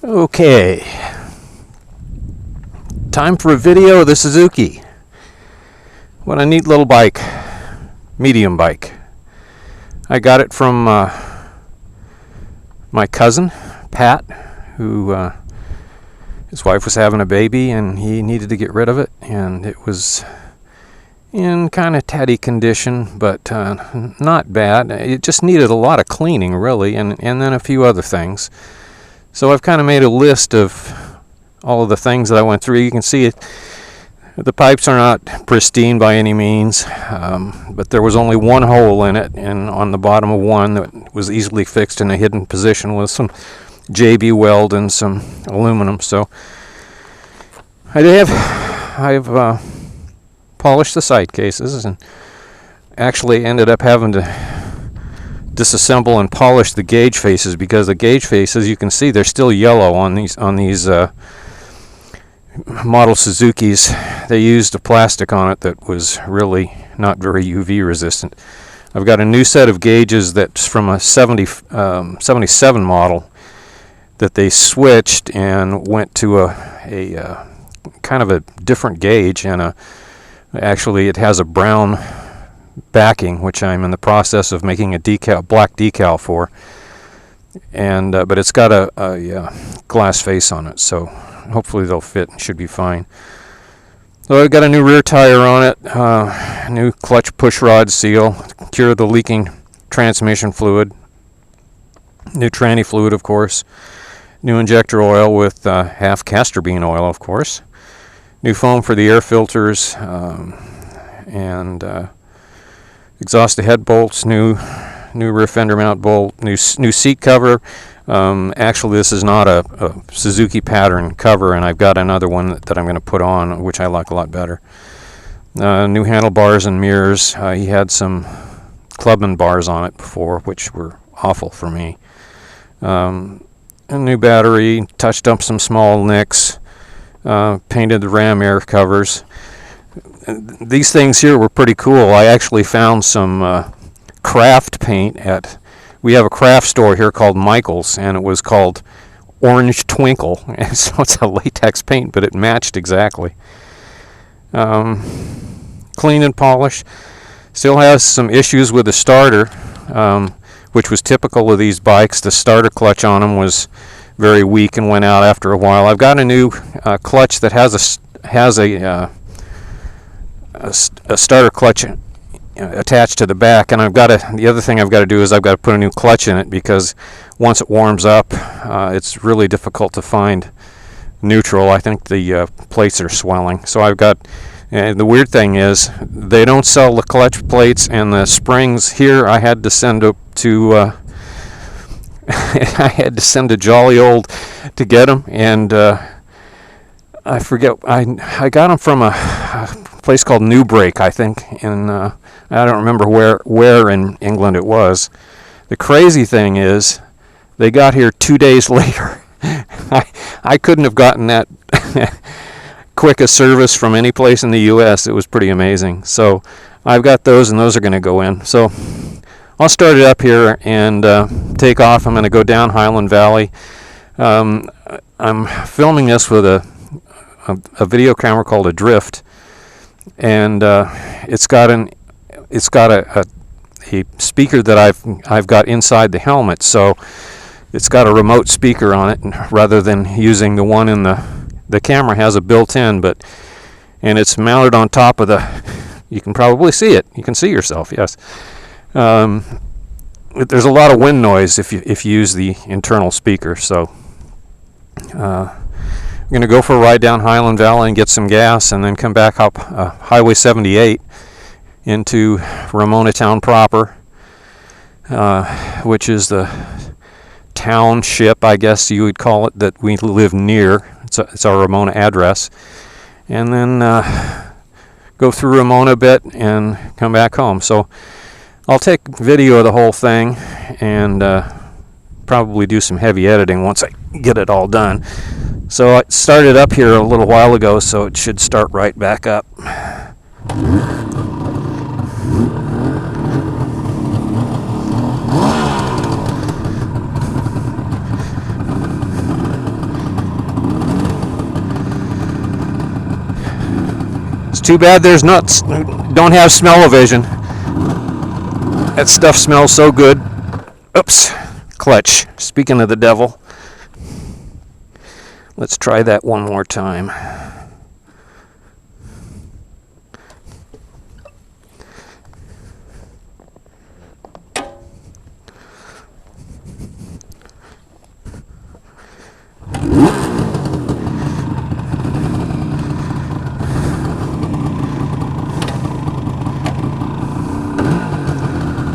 Okay, time for a video of the Suzuki. What a neat little bike, medium bike. I got it from my cousin, Pat, who his wife was having a baby and he needed to get rid of it, and it was in kind of tatty condition, but not bad. It just needed a lot of cleaning, really, and then a few other things. So I've kind of made a list of all of the things that I went through. You can see it. The pipes are not pristine by any means, but there was only one hole in it, and on the bottom of one that was easily fixed in a hidden position with some JB weld and some aluminum. So I've polished the sight cases and actually ended up having to disassemble and polish the gauge faces, because the gauge faces, you can see they're still yellow on these model Suzukis. They used a plastic on it that was really not very UV resistant. I've got a new set of gauges that's from a 77 model that they switched and went to a kind of a different gauge, and actually it has a brown backing, which I'm in the process of making a black decal for, and but it's got a glass face on it, so hopefully they'll fit and should be fine. So I've got a new rear tire on it, new clutch push rod seal, cure the leaking transmission fluid, new tranny fluid, of course, new injector oil with half castor bean oil, of course, new foam for the air filters, and exhaust head bolts, new rear fender mount bolt, new seat cover. Actually, this is not a Suzuki pattern cover, and I've got another one that I'm going to put on, which I like a lot better. New handlebars and mirrors. He had some Clubman bars on it before, which were awful for me. A new battery, touched up some small nicks, painted the ram air covers. These things here were pretty cool. I actually found some craft paint we have a craft store here called Michael's, and it was called Orange Twinkle. And so it's a latex paint, but it matched exactly. Clean and polish. Still has some issues with the starter, which was typical of these bikes. The starter clutch on them was very weak and went out after a while. I've got a new clutch that has a starter clutch attached to the back, and the other thing I've got to do is I've got to put a new clutch in it, because once it warms up, it's really difficult to find neutral. I think the plates are swelling. So I've got, the weird thing is they don't sell the clutch plates and the springs here. I had to send to I had to send to Jolly Old to get them, and I forget, I got them from a place called New Break, I think, in I don't remember where in England it was. The crazy thing is they got here 2 days later. I couldn't have gotten that quick a service from any place in the US. It was pretty amazing. So I've got those, and those are going to go in. So I'll start it up here and take off. I'm going to go down Highland Valley. I'm filming this with a video camera called a Drift, and it's got a speaker that I've got inside the helmet, so it's got a remote speaker on it, rather than using the one in the camera has a built-in, and it's mounted on top of you can probably see it. You can see yourself, yes. There's a lot of wind noise if you use the internal speaker, so I'm going to go for a ride down Highland Valley and get some gas, and then come back up Highway 78 into Ramona Town proper, which is the township, I guess you would call it, that we live near. It's our Ramona address. And then go through Ramona a bit and come back home. So I'll take video of the whole thing and probably do some heavy editing once I get it all done. So I started up here a little while ago, so it should start right back up. too bad there's nuts. Don't have smell-o-vision. That stuff smells so good. Oops, clutch. Speaking of the devil, let's try that one more time.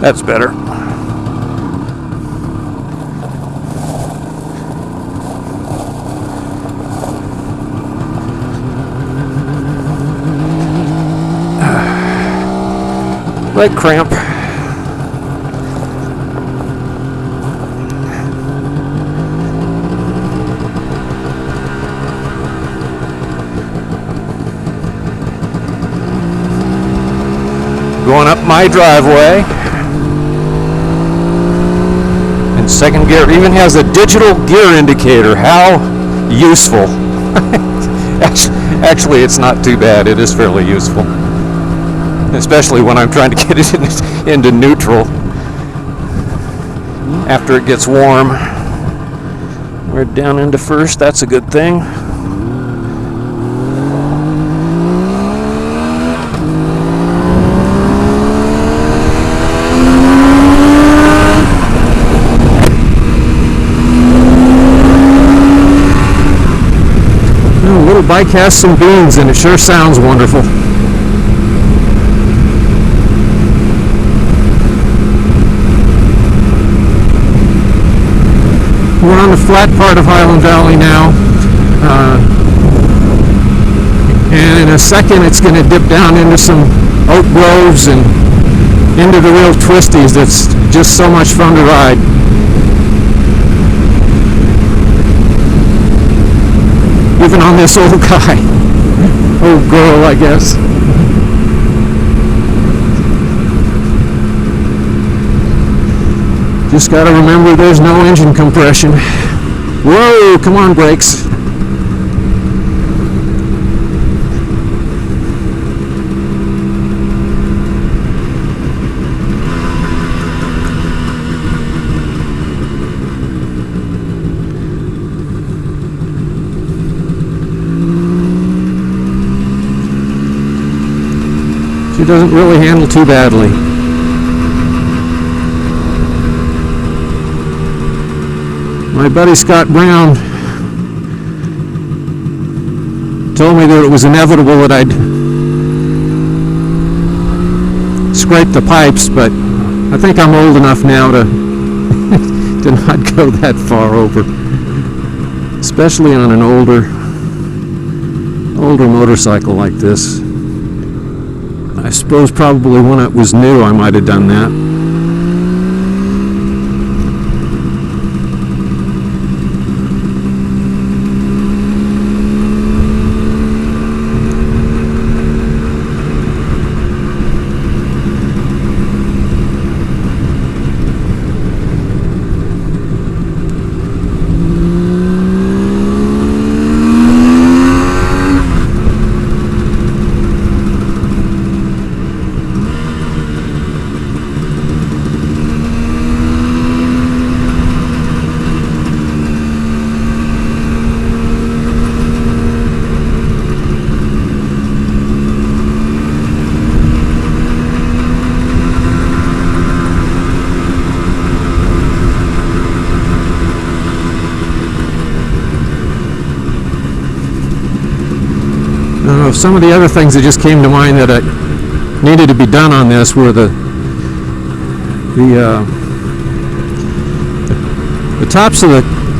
That's better. Leg cramp. Going up my driveway. And second gear even has a digital gear indicator. How useful. Actually, it's not too bad. It is fairly useful. Especially when I'm trying to get it into neutral after it gets warm. We're down into first. That's a good thing. The little bike has some beans and it sure sounds wonderful. We're on the flat part of Highland Valley now, and in a second it's going to dip down into some oak groves and into the real twisties. That's just so much fun to ride. Even on this old guy, old girl, I guess. Just got to remember there's no engine compression. Whoa, come on, brakes. She doesn't really handle too badly. My buddy Scott Brown told me that it was inevitable that I'd scrape the pipes, but I think I'm old enough now to to not go that far over, especially on an older motorcycle like this. I suppose probably when it was new I might have done that. Some of the other things that just came to mind that needed to be done on this were the tops of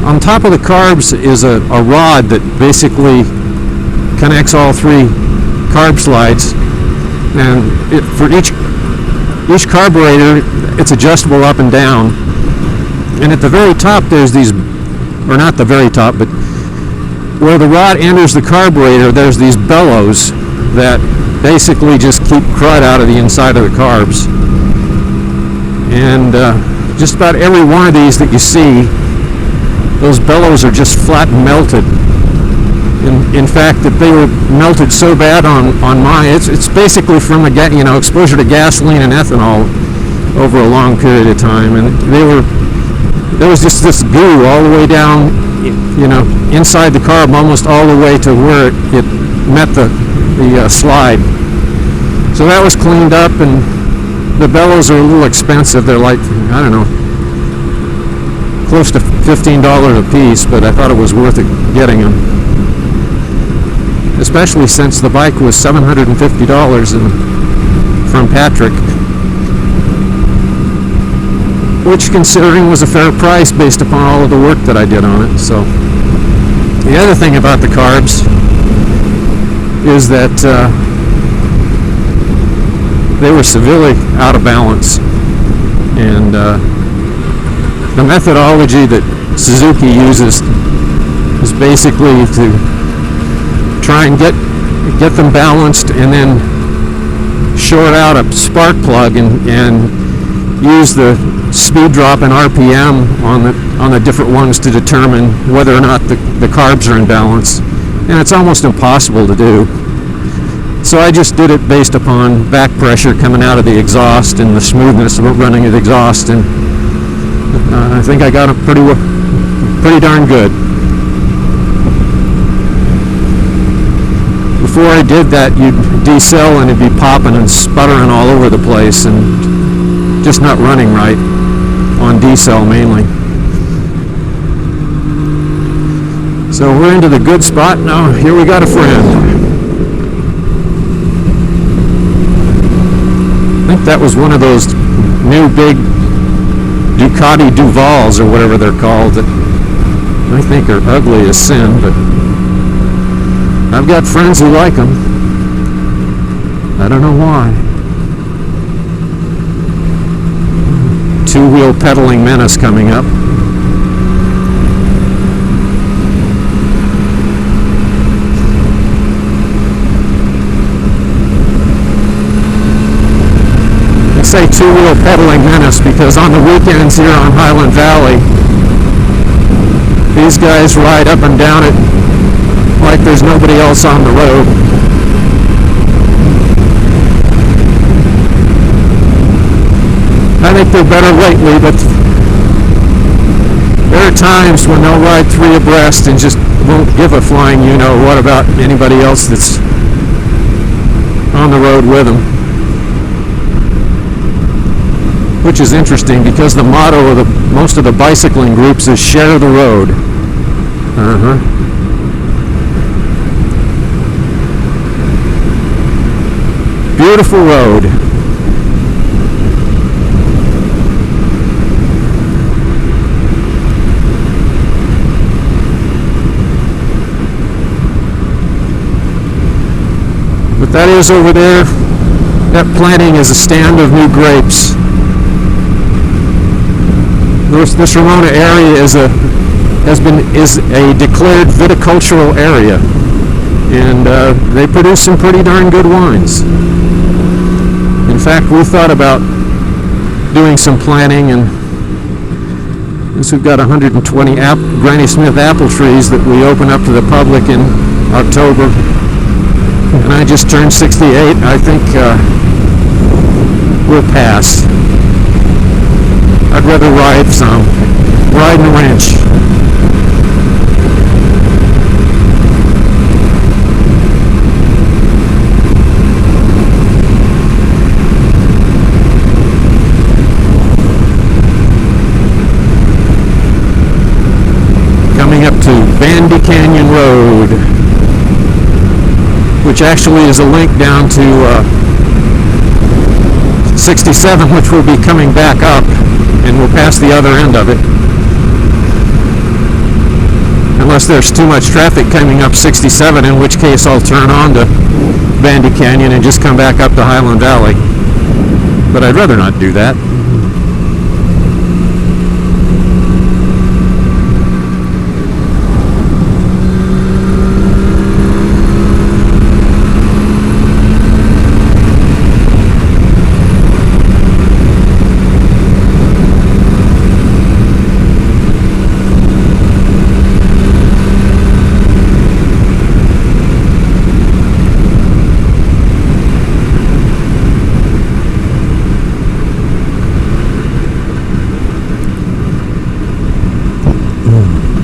on top of the carbs is a rod that basically connects all three carb slides, and for each carburetor it's adjustable up and down. And at the very top there's these, or not the very top, but where the rod enters the carburetor, there's these bellows that basically just keep crud out of the inside of the carbs. And just about every one of these that you see, those bellows are just flat melted. In fact, that they were melted so bad on mine. It's basically from the exposure to gasoline and ethanol over a long period of time, and there was just this goo all the way down, inside the carb, almost all the way to where it met the slide. So that was cleaned up, and the bellows are a little expensive. They're like, I don't know, close to $15 a piece, but I thought it was worth it getting them. Especially since the bike was $750 from Patrick, which, considering, was a fair price based upon all of the work that I did on it. So the other thing about the carbs is that they were severely out of balance, and the methodology that Suzuki uses is basically to try and get them balanced, and then short out a spark plug and use the speed drop in RPM on the different ones to determine whether or not the carbs are in balance, and it's almost impossible to do. So I just did it based upon back pressure coming out of the exhaust and the smoothness of running the exhaust, and I think I got it pretty darn good. Before I did that, you'd decel and it'd be popping and sputtering all over the place and just not running right on decel mainly. So we're into the good spot now. Here we got a friend. I think that was one of those new big Ducati Duvals or whatever they're called that I think are ugly as sin, but I've got friends who like them. I don't know why. Two-wheel pedaling menace coming up. I say two-wheel pedaling menace because on the weekends here on Highland Valley, these guys ride up and down it like there's nobody else on the road. I think they're better lately, but there are times when they'll ride three abreast and just won't give a flying what about anybody else that's on the road with them. Which is interesting because the motto of most of the bicycling groups is share the road. Beautiful road. But that is over there. That planting is a stand of new grapes. This Ramona area is a declared viticultural area, and they produce some pretty darn good wines. In fact, we thought about doing some planting, and since we've got 120 Granny Smith apple trees that we open up to the public in October, and I just turned 68, I think we'll pass. I'd rather ride and ranch. Coming up to Bandy Canyon Road, which actually is a link down to 67, which will be coming back up, and we'll pass the other end of it. Unless there's too much traffic coming up 67, in which case I'll turn on to Bandy Canyon and just come back up to Highland Valley. But I'd rather not do that.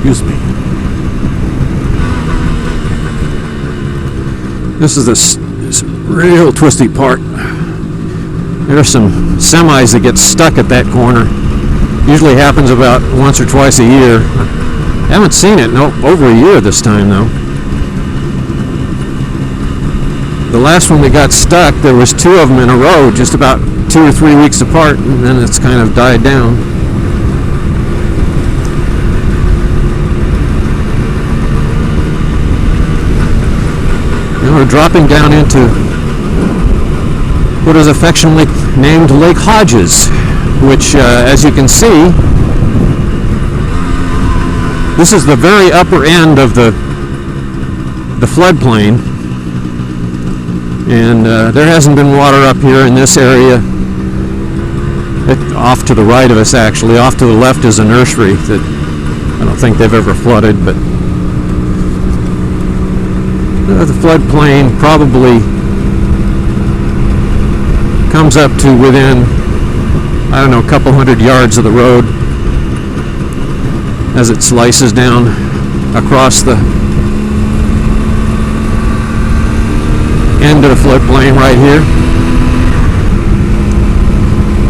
Excuse me. This is this real twisty part. There's some semis that get stuck at that corner. Usually happens about once or twice a year. Haven't seen it in over a year this time though. The last one that got stuck, there was 2 of them in a row, just about 2 or 3 weeks apart, and then it's kind of died down. Now we're dropping down into what is affectionately named Lake Hodges, which, as you can see, this is the very upper end of the floodplain, and there hasn't been water up here in this area. Off to the right of us, actually. Off to the left is a nursery that I don't think they've ever flooded, but the floodplain probably comes up to within, I don't know, a couple hundred yards of the road as it slices down across the end of the floodplain right here.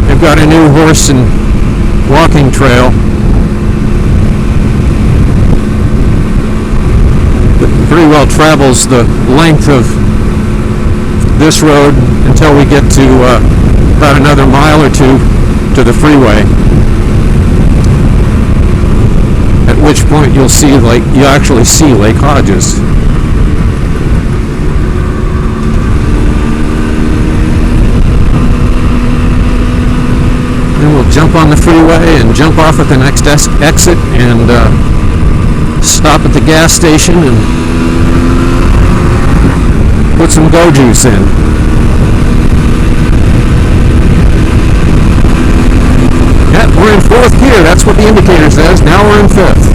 They've got a new horse and walking trail that pretty well travels the length of this road until we get to about another mile or 2 to the freeway, at which point you actually see Lake Hodges. Then we'll jump on the freeway and jump off at the next exit and stop at the gas station and put some Go Juice in. Yeah, we're in 4th gear. That's what the indicator says. Now we're in 5th.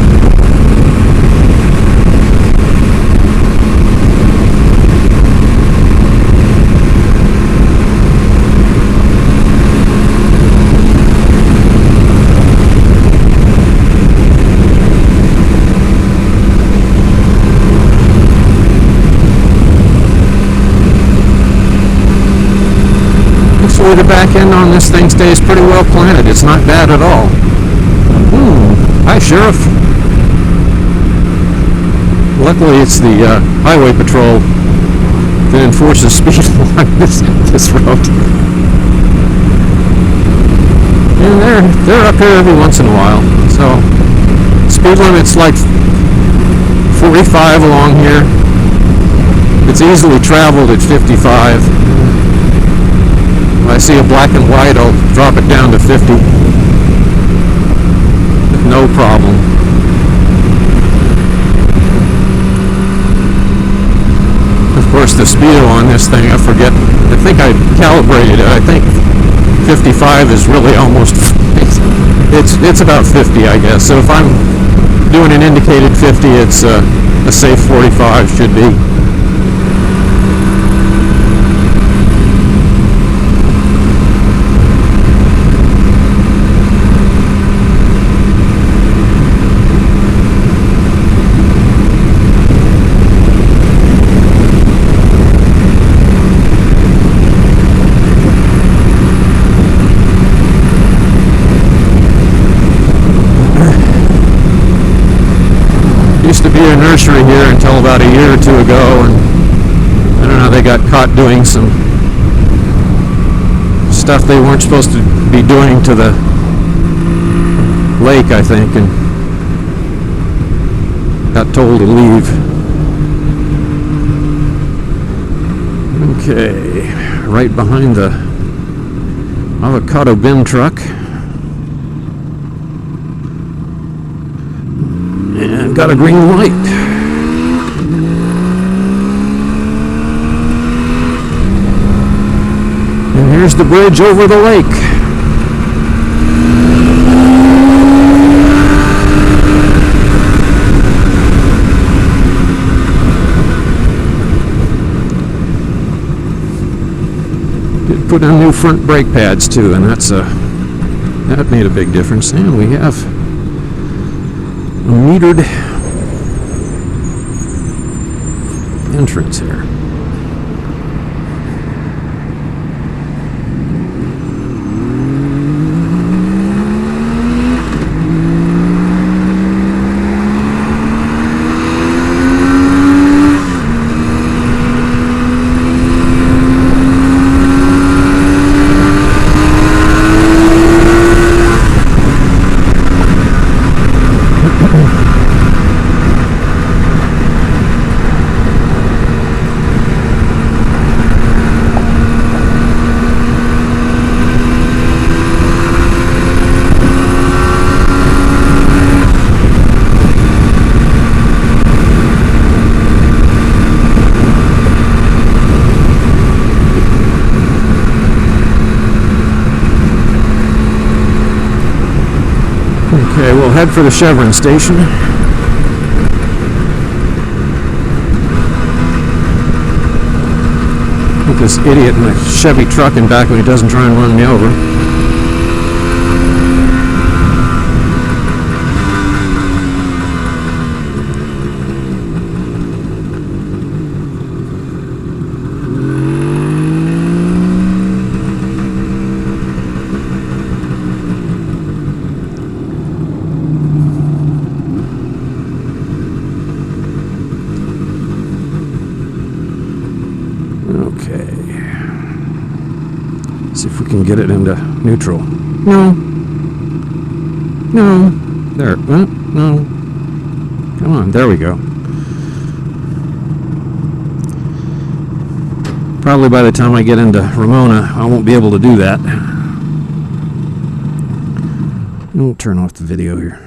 The back end on this thing stays pretty well planted. It's not bad at all. Hi, Sheriff. Luckily, it's the highway patrol that enforces speed along this road. And they're up here every once in a while. So, speed limit's like 45 along here. It's easily traveled at 55. If I see a black and white, I'll drop it down to 50. No problem. Of course, the speedo on this thing, I forget. I think I calibrated it. I think 55 is really almost, it's about 50, I guess. So if I'm doing an indicated 50, it's a safe 45 should be. Used to be a nursery here until about a year or 2 ago, and I don't know, they got caught doing some stuff they weren't supposed to be doing to the lake, I think, and got told to leave. Okay, right behind the avocado bin truck. And got a green light. And here's the bridge over the lake. Did put on new front brake pads too, and that made a big difference. And we have metered entrance here. Okay, we'll head for the Chevron station. Put this idiot in the Chevy truck in back when he doesn't try and run me over. Okay. See if we can get it into neutral. No. No. There. No. Come on. There we go. Probably by the time I get into Ramona, I won't be able to do that. We'll turn off the video here.